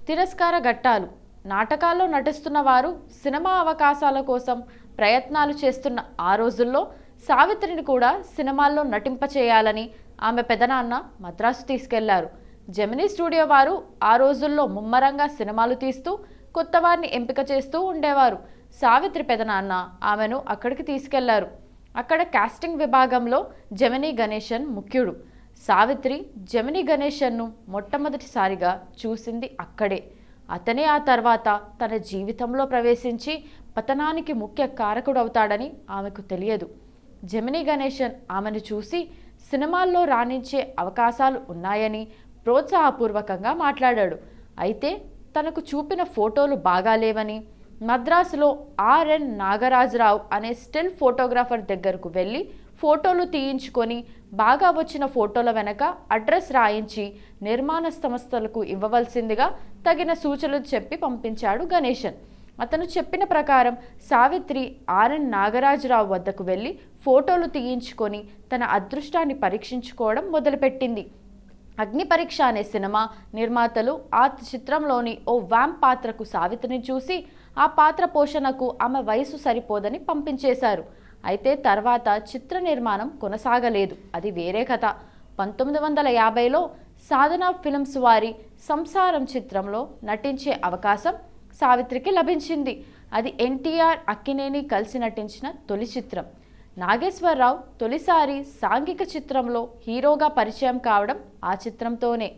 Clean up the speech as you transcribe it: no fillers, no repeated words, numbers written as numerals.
తిరస్కార ఘట్టాలు. నాటకాల్లో నటిస్తున్న వారు సినిమా అవకాశాల కోసం ప్రయత్నాలు చేస్తున్న ఆ రోజుల్లో సావిత్రిని కూడా సినిమాల్లో నటింపచేయాలని ఆమె పెదనాన్న మద్రాసు తీసుకెళ్లారు. జెమినీ స్టూడియో వారు ఆ రోజుల్లో ముమ్మరంగా సినిమాలు తీస్తూ కొత్త వారిని ఎంపిక చేస్తూ ఉండేవారు. సావిత్రి పెదనాన్న ఆమెను అక్కడికి తీసుకెళ్లారు. అక్కడ కాస్టింగ్ విభాగంలో జెమినీ గణేశన్ ముఖ్యుడు. సావిత్రి జెమినీ గణేశన్ను మొట్టమొదటిసారిగా చూసింది అక్కడే. అతనే ఆ తర్వాత తన జీవితంలో ప్రవేశించి పతనానికి ముఖ్య కారకుడవుతాడని ఆమెకు తెలియదు. జెమినీ గణేశన్ ఆమెను చూసి సినిమాల్లో రాణించే అవకాశాలు ఉన్నాయని ప్రోత్సాహపూర్వకంగా మాట్లాడాడు. అయితే తనకు చూపిన ఫోటోలు బాగాలేవని మద్రాసులో ఆర్ఎన్ నాగరాజరావు అనే స్టిల్ ఫోటోగ్రాఫర్ దగ్గరకు వెళ్ళి ఫోటోలు తీయించుకొని బాగా వచ్చిన ఫోటోల వెనక అడ్రస్ రాయించి నిర్మాణ సంస్థలకు ఇవ్వవలసిందిగా తగిన సూచనలు చెప్పి పంపించాడు గణేశన్. అతను చెప్పిన ప్రకారం సావిత్రి ఆర్ఎన్ నాగరాజరావు వద్దకు వెళ్ళి ఫోటోలు తీయించుకొని తన అదృష్టాన్ని పరీక్షించుకోవడం మొదలుపెట్టింది. అగ్ని పరీక్ష అనే సినిమా నిర్మాతలు ఆ చిత్రంలోని ఓ వ్యాంప్ పాత్రకు సావిత్రిని చూసి ఆ పాత్ర పోషణకు ఆమె వయసు సరిపోదని పంపించేశారు. అయితే తర్వాత చిత్ర నిర్మాణం కొనసాగలేదు. అది వేరే కథ. 1950లో సాధన ఫిల్మ్స్ వారి సంసారం చిత్రంలో నటించే అవకాశం సావిత్రికి లభించింది. అది ఎన్టీఆర్ అక్కినేని కలిసి నటించిన తొలి చిత్రం. నాగేశ్వరరావు తొలిసారి సాంఘిక చిత్రంలో హీరోగా పరిచయం కావడం ఆ చిత్రంతోనే.